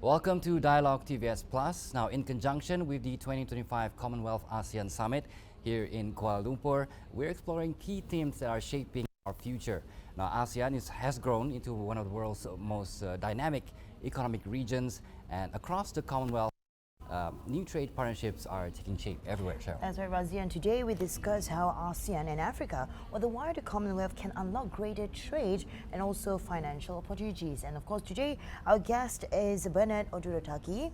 Welcome to Dialog TVS Plus. Now, in conjunction with the 2025 Commonwealth ASEAN Summit here in Kuala Lumpur, we're exploring key themes that are shaping our future. Now, ASEAN has grown into one of the world's most dynamic economic regions, and across the Commonwealth, new trade partnerships are taking shape everywhere, Cheryl. That's right, Razi, and today we discuss how ASEAN and Africa, or the wider Commonwealth, can unlock greater trade and also financial opportunities. And of course, today our guest is Bernard Oduro Takyi,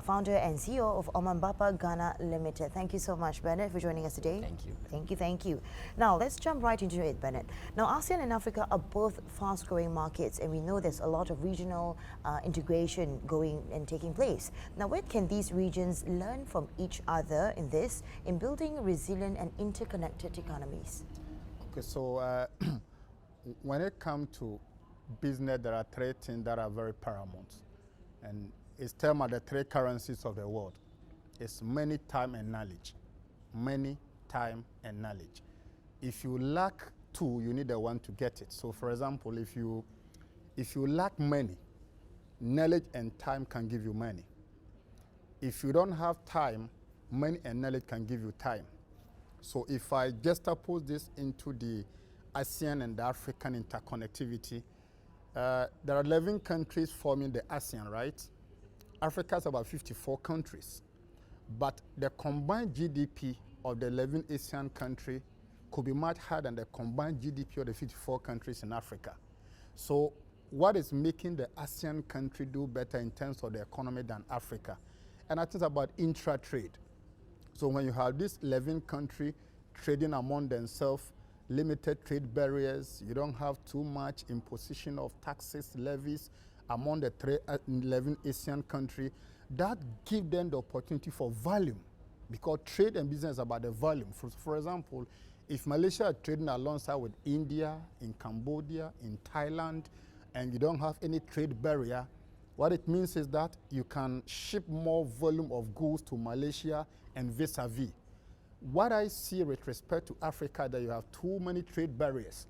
founder and CEO of Oman Bapa Ghana Limited. Thank you so much, Bernard, for joining us today. Thank you. Thank you. Now, let's jump right into it, Bernard. Now, ASEAN and Africa are both fast-growing markets, and we know there's a lot of regional integration going and taking place. Now, where can these regions learn from each other in building resilient and interconnected economies? Okay, so when it comes to business, there are three things that are very paramount, and it's termed as the three currencies of the world. It's money, time, and knowledge. Money, time, and knowledge. If you lack two, you need the one to get it. So, for example, if you lack money, knowledge and time can give you money. If you don't have time, money and knowledge can give you time. So if I just oppose this into the ASEAN and the African interconnectivity, there are 11 countries forming the ASEAN, right? Africa is about 54 countries. But the combined GDP of the 11 ASEAN countries could be much higher than the combined GDP of the 54 countries in Africa. So what is making the ASEAN country do better in terms of the economy than Africa? And I think it's about intra-trade. So when you have these 11 countries trading among themselves, limited trade barriers, you don't have too much imposition of taxes, levies among the 11 ASEAN countries, that gives them the opportunity for volume, because trade and business is about the volume. For example, if Malaysia are trading alongside with India, in Cambodia, in Thailand, and you don't have any trade barrier, what it means is that you can ship more volume of goods to Malaysia and vis-a-vis. What I see with respect to Africa, that you have too many trade barriers.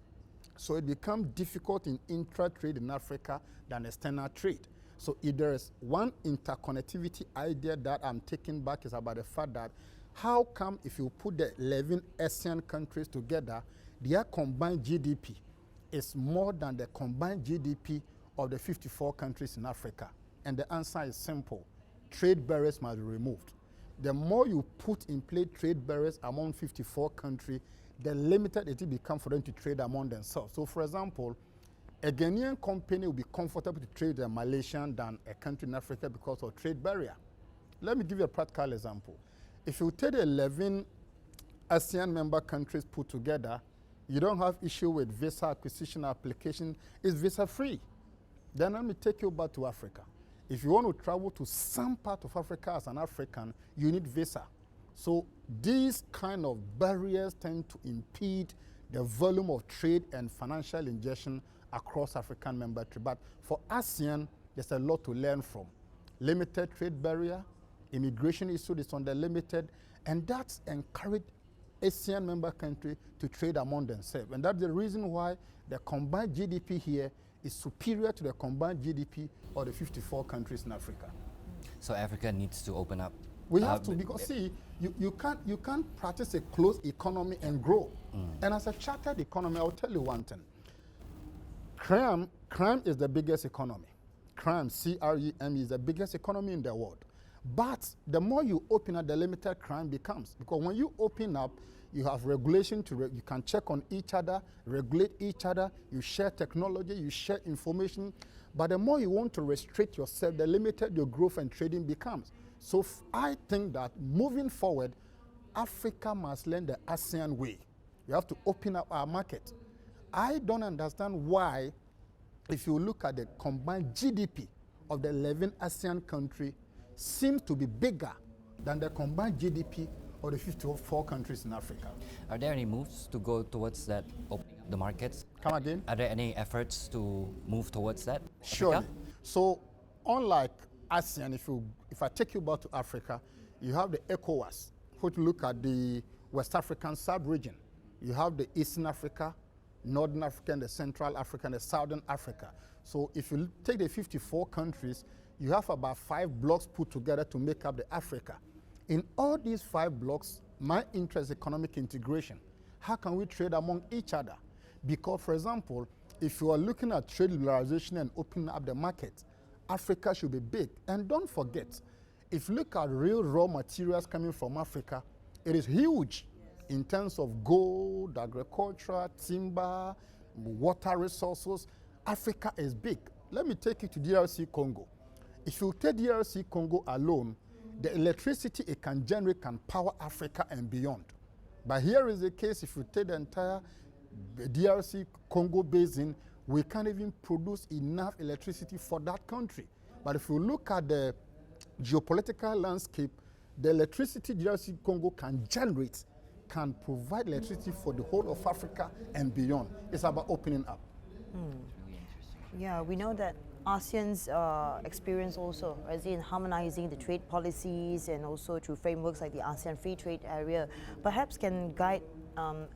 So it becomes difficult in intra-trade in Africa than external trade. So if there is one interconnectivity idea that I'm taking back, is about the fact that how come if you put the 11 ASEAN countries together, their combined GDP is more than the combined GDP of the 54 countries in Africa? And the answer is simple. Trade barriers must be removed. The more you put in place trade barriers among 54 countries, the limited it will become for them to trade among themselves. So for example, a Ghanaian company will be comfortable to trade with a Malaysian than a country in Africa because of trade barrier. Let me give you a practical example. If you take the 11 ASEAN member countries put together, you don't have issue with visa acquisition application. It's visa free. Then let me take you back to Africa. If you want to travel to some part of Africa as an African, you need visa. So these kind of barriers tend to impede the volume of trade and financial injection across African membership. But for ASEAN, there's a lot to learn from. Limited trade barrier, immigration issue is on the limited, and that's encouraged ASEAN member countries to trade among themselves. And that's the reason why the combined GDP here is superior to the combined GDP of the 54 countries in Africa. So Africa needs to open up. We have to, because see, you can't practice a closed economy and grow. And as a chartered economy, I'll tell you one thing. Crime is the biggest economy. Crime, C-R-E-M, is the biggest economy in the world. But the more you open up, the limited crime becomes. Because when you open up, you have regulation you can check on each other, regulate each other, you share technology, you share information. But the more you want to restrict yourself, the limited your growth and trading becomes. So I think that moving forward, Africa must learn the ASEAN way. We have to open up our market. I don't understand why, if you look at the combined GDP of the 11 ASEAN countries, seems to be bigger than the combined GDP of the 54 countries in Africa. Are there any moves to go towards that, opening up the markets? Come again? Are there any efforts to move towards that? Surely. So unlike ASEAN, if I take you back to Africa, you have the ECOWAS, which look at the West African sub-region. You have the Eastern Africa, Northern Africa, and the Central Africa, and the Southern Africa. So if you take the 54 countries, you have about 5 blocks put together to make up the Africa. In all these 5 blocks, my interest is economic integration. How can we trade among each other? Because, for example, if you are looking at trade liberalization and opening up the market, Africa should be big. And don't forget, if you look at real raw materials coming from Africa, it is huge in terms of gold, agriculture, timber, water resources. Africa is big. Let me take you to DRC Congo. If you take DRC Congo alone, the electricity it can generate can power Africa and beyond. But here is the case, if you take the entire DRC Congo basin, we can't even produce enough electricity for that country. But if you look at the geopolitical landscape, the electricity DRC Congo can generate, can provide electricity for the whole of Africa and beyond. It's about opening up. Yeah, we know that ASEAN's experience also, as in harmonizing the trade policies and also through frameworks like the ASEAN Free Trade Area, perhaps can guide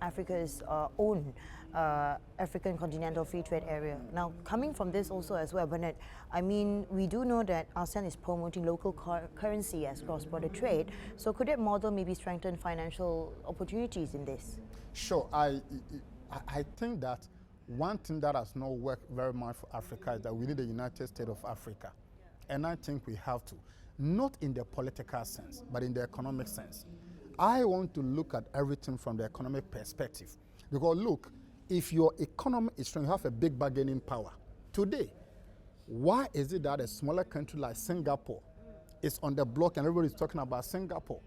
Africa's own African Continental Free Trade Area. Now, coming from this also as well, Bernard, I mean, we do know that ASEAN is promoting local currency as cross-border trade. So could that model maybe strengthen financial opportunities in this? Sure. I think that one thing that has not worked very much for Africa is that we need the United States of Africa. And I think we have to, not in the political sense, but in the economic sense. I want to look at everything from the economic perspective. Because look, if your economy is strong, you have a big bargaining power. Today, why is it that a smaller country like Singapore is on the block and everybody is talking about Singapore?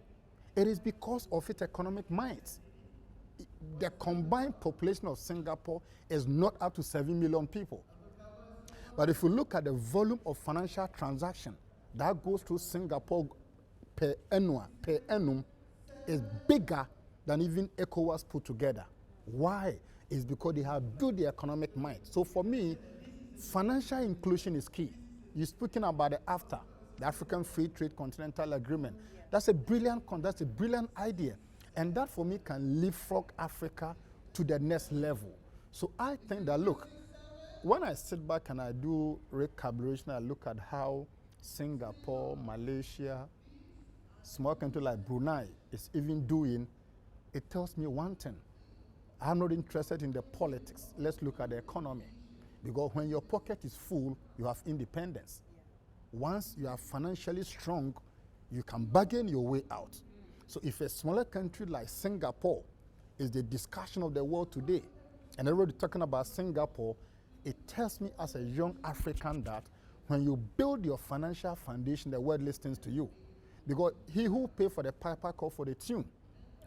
It is because of its economic might. The combined population of Singapore is not up to 7 million people. But if you look at the volume of financial transaction that goes through Singapore per annum is bigger than even ECOWAS put together. Why? It's because they have built the economic might. So for me, financial inclusion is key. You're speaking about the AFTA, the African Free Trade Continental Agreement. That's a brilliant idea. And that for me can leapfrog Africa to the next level. So I think that, look, when I sit back and I do recalibration, I look at how Singapore, Malaysia, small country like Brunei is even doing, it tells me one thing. I'm not interested in the politics. Let's look at the economy. Because when your pocket is full, you have independence. Once you are financially strong, you can bargain your way out. So if a smaller country like Singapore is the discussion of the world today, and everybody talking about Singapore, it tells me as a young African that when you build your financial foundation, the world listens to you. Because he who pays for the piper calls for the tune.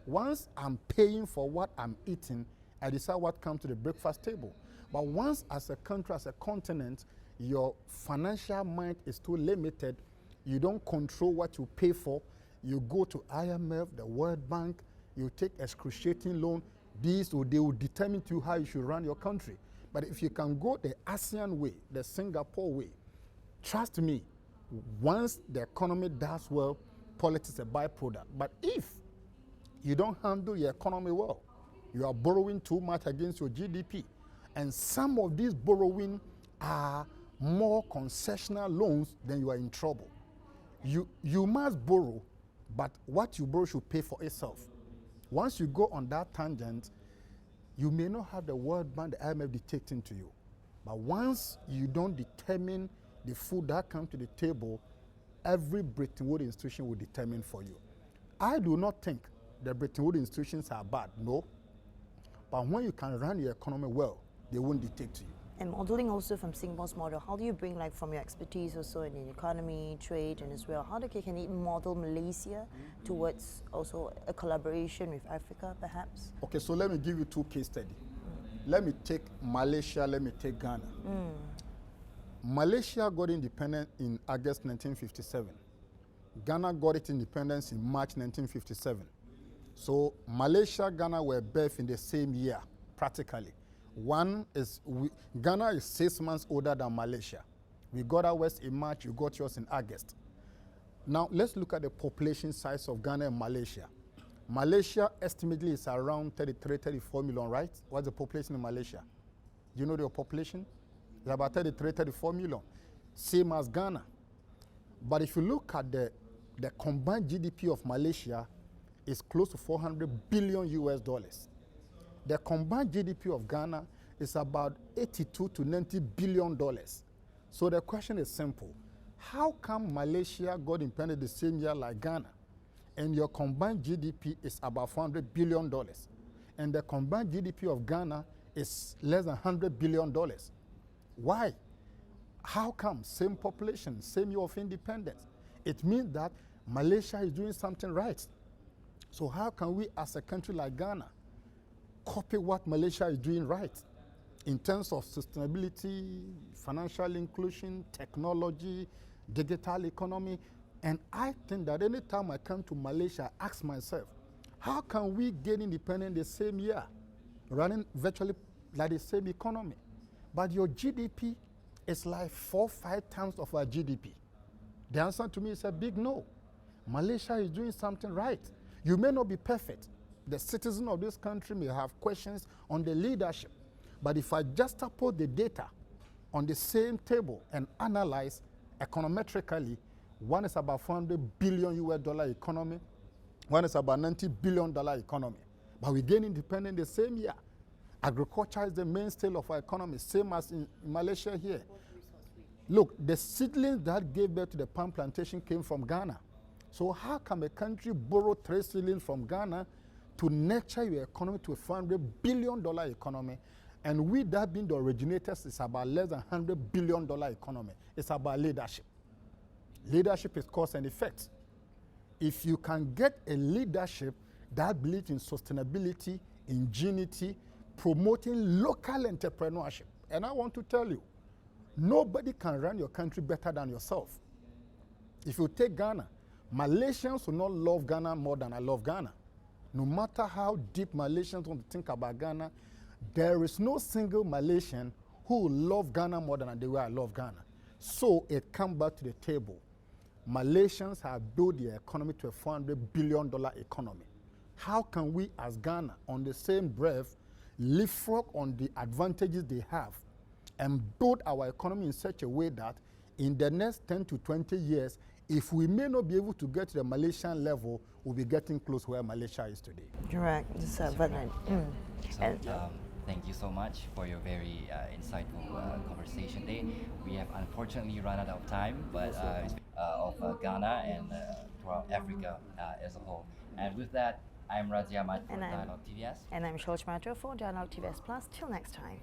Once I'm paying for what I'm eating, I decide what comes to the breakfast table. But once as a country, as a continent, your financial might is too limited, you don't control what you pay for, you go to IMF, the World Bank, you take excruciating loan, they will determine to you how you should run your country. But if you can go the ASEAN way, the Singapore way, trust me, once the economy does well, politics is a byproduct. But if you don't handle your economy well, you are borrowing too much against your GDP. And some of these borrowing are more concessional loans, then you are in trouble. You must borrow, but what you borrow should pay for itself. Once you go on that tangent, you may not have the World Bank, the IMF dictating to you. But once you don't determine the food that comes to the table, every Bretton Woods institution will determine for you. I do not think the Bretton Woods institutions are bad, no. But when you can run your economy well, they won't dictate to you. And modeling also from Singapore's model, how do you bring, like, from your expertise also in the economy, trade, and as well, how can you model Malaysia towards also a collaboration with Africa, perhaps? Okay, so let me give you 2 case studies. Let me take Malaysia, let me take Ghana. Malaysia got independent in August 1957. Ghana got its independence in March 1957. So Malaysia, Ghana were birthed in the same year, practically. Ghana is 6 months older than Malaysia. We got ours in March, you got yours in August. Now let's look at the population size of Ghana and Malaysia. Malaysia estimately is around 33, 34 million, right? What's the population in Malaysia? Do you know your population? It's about 33, 34 million, same as Ghana. But if you look at the combined GDP of Malaysia, is close to 400 billion US dollars. The combined GDP of Ghana is about 82 to 90 billion dollars. So the question is simple. How come Malaysia got independent the same year like Ghana, and your combined GDP is about $400 billion, and the combined GDP of Ghana is less than $100 billion? Why? How come? Same population, same year of independence. It means that Malaysia is doing something right. So how can we, as a country like Ghana, copy what Malaysia is doing right in terms of sustainability, financial inclusion, technology, digital economy? And I think that any time I come to Malaysia, I ask myself, how can we get independent the same year, running virtually like the same economy? But your GDP is like 4, 5 times of our GDP. The answer to me is a big no. Malaysia is doing something right. You may not be perfect. The citizens of this country may have questions on the leadership. But if I just put the data on the same table and analyze econometrically, one is about $400 billion US dollar economy, one is about $90 billion economy. But we gain independence the same year. Agriculture is the mainstay of our economy, same as in Malaysia here. Look, the seedlings that gave birth to the palm plantation came from Ghana. So how can a country borrow 3 seedlings from Ghana to nurture your economy to a $400 billion economy? And we that being the originators is about less than $100 billion economy. It's about leadership. Leadership is cause and effect. If you can get a leadership that believes in sustainability, ingenuity, promoting local entrepreneurship, and I want to tell you, nobody can run your country better than yourself. If you take Ghana, Malaysians will not love Ghana more than I love Ghana. No matter how deep Malaysians want to think about Ghana, there is no single Malaysian who will love Ghana more than the way I love Ghana. So it comes back to the table. Malaysians have built their economy to a $400 billion economy. How can we as Ghana, on the same breath, leapfrog on the advantages they have and build our economy in such a way that in the next 10 to 20 years, if we may not be able to get to the Malaysian level, we'll be getting close where Malaysia is today. Correct. So, thank you so much for your very insightful conversation today. We have unfortunately run out of time, but of Ghana and throughout Africa as a whole. And with that, I'm Razia Ahmad for Dialog TVS. And I'm Shorj Matra for Dialog TVS Plus. Till next time.